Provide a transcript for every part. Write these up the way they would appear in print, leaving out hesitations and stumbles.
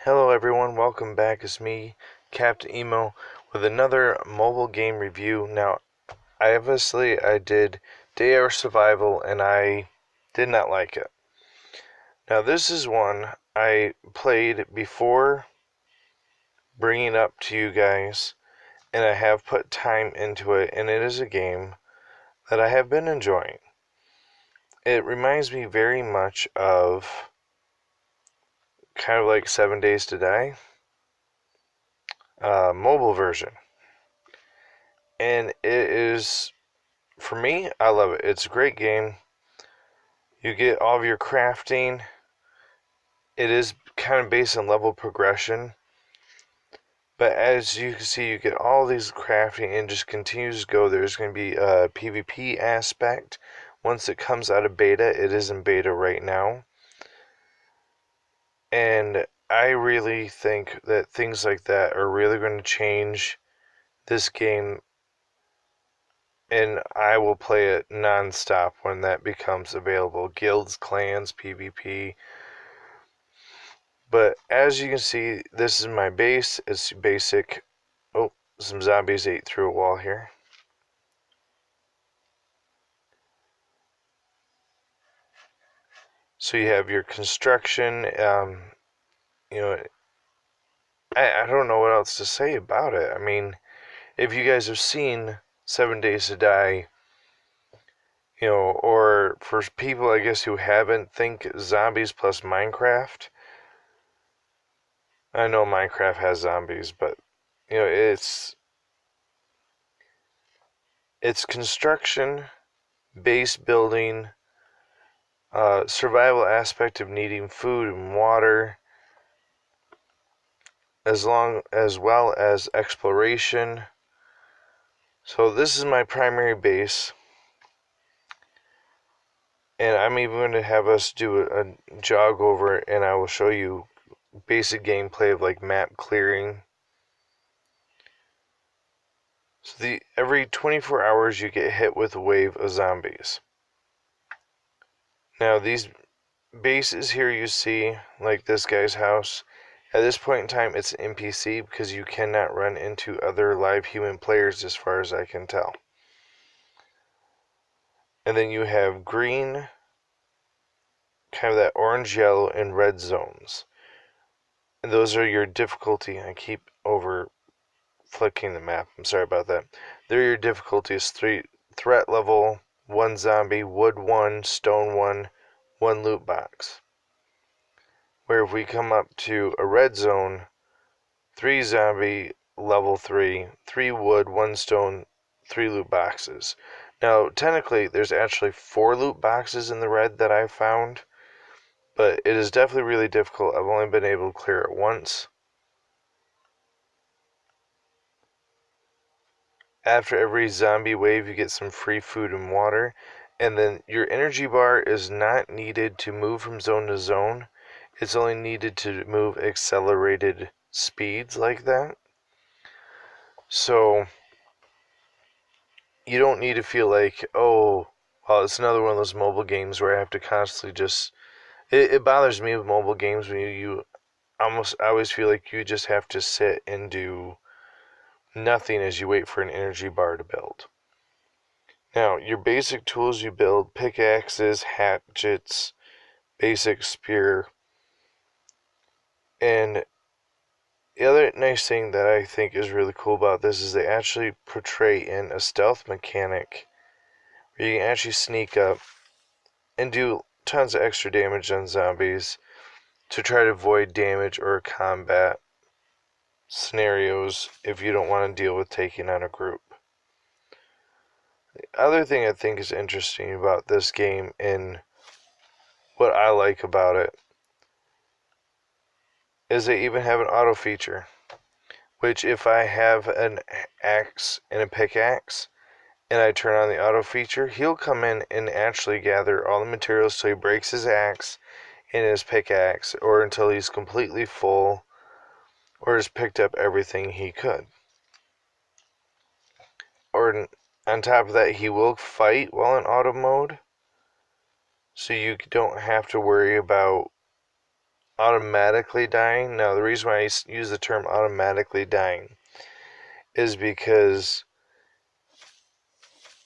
Hello everyone, welcome back. It's me, Captain Emo, with another mobile game review. Now, I did Day of Survival and I did not like it. Now, this is one I played before bringing up to you guys, and I have put time into it, and it is a game that I have been enjoying. It reminds me very much of kind of like 7 Days to Die, mobile version. And it is, for me, I love it. It's a great game. You get all of your crafting. It is kind of based on level progression. But as you can see, you get all these crafting and just continues to go. There's going to be a PvP aspect. Once it comes out of beta, it is in beta right now. And I really think that things like that are really going to change this game, and I will play it non-stop when that becomes available. Guilds, clans, PvP. But as you can see, this is my base. It's basic. Oh, some zombies ate through a wall here. So you have your construction. You know, I don't know what else to say about it. I mean, if you guys have seen 7 Days to Die, or for people I guess who haven't, think zombies plus Minecraft. I know Minecraft has zombies, but it's construction, base building, survival aspect of needing food and water, as well as exploration. So this is my primary base, and I'm even going to have us do a jog over it, and I will show you basic gameplay of like map clearing. So every 24 hours you get hit with a wave of zombies. Now these bases here you see, like this guy's house, at this point in time it's an NPC because you cannot run into other live human players as far as I can tell. And then you have green, kind of that orange, yellow, and red zones. And those are your difficulty. I keep over flicking the map. I'm sorry about that. They're your difficulties. Threat level, 1 zombie, wood 1, stone 1, 1 loot box. Where if we come up to a red zone, 3 zombie, level 3, 3 wood, 1 stone, 3 loot boxes. Now, technically, there's actually 4 loot boxes in the red that I found, but it is definitely really difficult. I've only been able to clear it once. After every zombie wave, you get some free food and water, and then your energy bar is not needed to move from zone to zone. It's only needed to move accelerated speeds like that. So you don't need to feel like, oh, well, it's another one of those mobile games where I have to constantly just. It bothers me with mobile games when you almost, I always feel like you just have to sit and do nothing as you wait for an energy bar to build. Now, your basic tools you build: pickaxes, hatchets, basic spear. And the other nice thing that I think is really cool about this is they actually portray in a stealth mechanic where you can actually sneak up and do tons of extra damage on zombies to try to avoid damage or combat scenarios if you don't want to deal with taking on a group. The other thing I think is interesting about this game, and what I like about it, is they even have an auto feature, which if I have an axe and a pickaxe and I turn on the auto feature, he'll come in and actually gather all the materials so he breaks his axe and his pickaxe, or until he's completely full or has picked up everything he could. Or on top of that, he will fight while in auto mode, so you don't have to worry about automatically dying. Now, the reason why I use the term automatically dying is because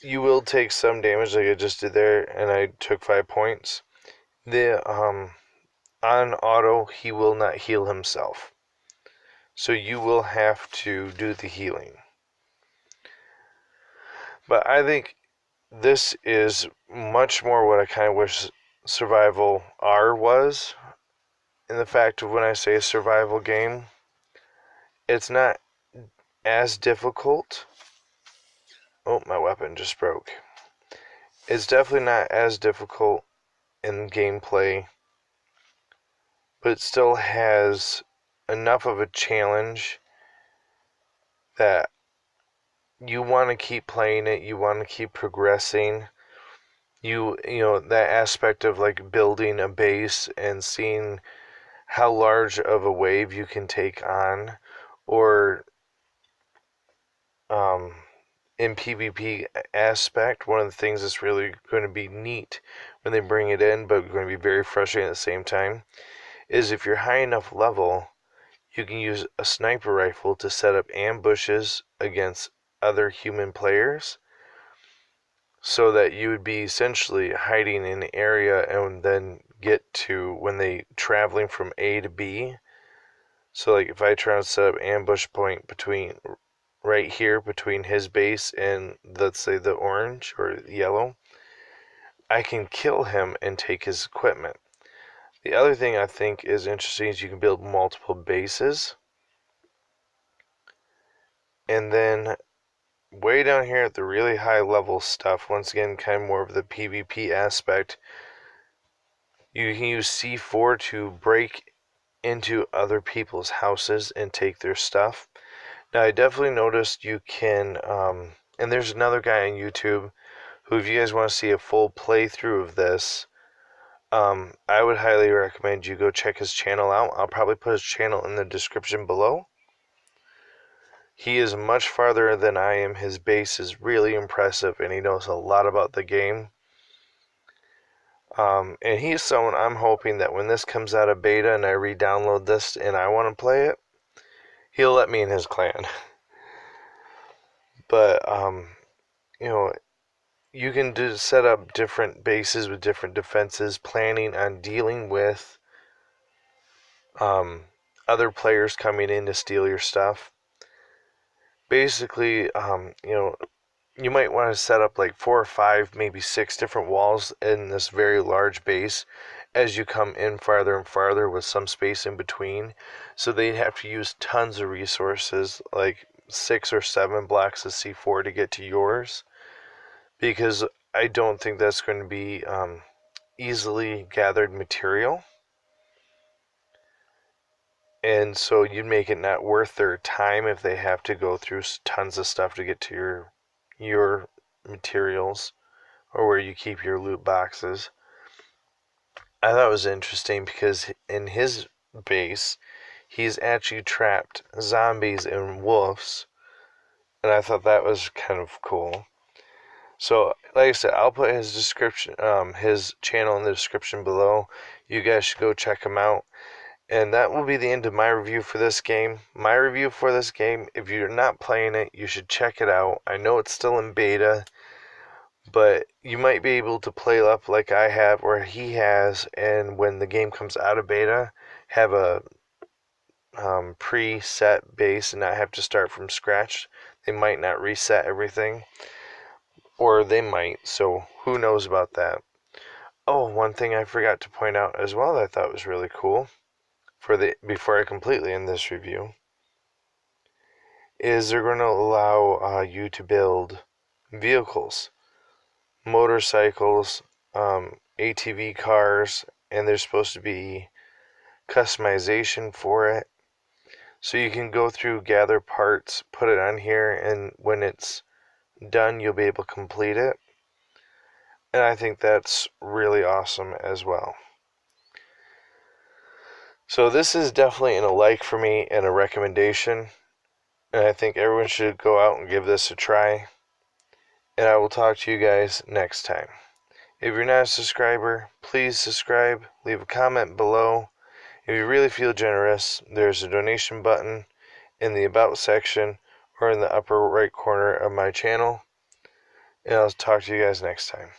you will take some damage like I just did there, and I took 5 points. On auto, he will not heal himself. So you will have to do the healing. But I think this is much more what I kind of wish Survival R was. In the fact of when I say a survival game, it's not as difficult. Oh, my weapon just broke. It's definitely not as difficult in gameplay, but it still has enough of a challenge that you want to keep playing it, you want to keep progressing. You know, that aspect of like building a base and seeing how large of a wave you can take on, or in PvP aspect, one of the things that's really going to be neat when they bring it in, but going to be very frustrating at the same time, is if you're high enough level, you can use a sniper rifle to set up ambushes against other human players, so that you would be essentially hiding in an area and then get to when they traveling from A to B. So like if I try to set up ambush point between right here between his base and let's say the orange or yellow, I can kill him and take his equipment. The other thing I think is interesting is you can build multiple bases. And then way down here at the really high level stuff, once again kind of more of the PvP aspect, you can use C4 to break into other people's houses and take their stuff. Now, I definitely noticed you can, and there's another guy on YouTube who, if you guys want to see a full playthrough of this, I would highly recommend you go check his channel out. I'll probably put his channel in the description below. He is much farther than I am. His base is really impressive, and he knows a lot about the game. And he's someone I'm hoping that when this comes out of beta and I re-download this and I want to play it, he'll let me in his clan. But, you know, you can set up different bases with different defenses, planning on dealing with other players coming in to steal your stuff. Basically, you know, you might want to set up like 4 or 5, maybe 6 different walls in this very large base as you come in farther and farther with some space in between. So they'd have to use tons of resources, like 6 or 7 blocks of C4 to get to yours, because I don't think that's going to be easily gathered material. And so you'd make it not worth their time if they have to go through tons of stuff to get to your materials or where you keep your loot boxes. I thought it was interesting because in his base, he's actually trapped zombies and wolves, and I thought that was kind of cool. So, like I said, I'll put his his channel in the description below. You guys should go check him out. And that will be the end of my review for this game. My review for this game, if you're not playing it, you should check it out. I know it's still in beta, but you might be able to play up like I have or he has, and when the game comes out of beta, have a preset base and not have to start from scratch. They might not reset everything, or they might, so who knows about that. Oh, one thing I forgot to point out as well that I thought was really cool before I completely end this review is they're going to allow you to build vehicles, motorcycles, ATV cars, and there's supposed to be customization for it. So you can go through, gather parts, put it on here, and when it's done, you'll be able to complete it. And I think that's really awesome as well. So this is definitely a like for me and a recommendation. And I think everyone should go out and give this a try. And I will talk to you guys next time. If you're not a subscriber, please subscribe, leave a comment below. If you really feel generous, there's a donation button in the About section or in the upper right corner of my channel. And I'll talk to you guys next time.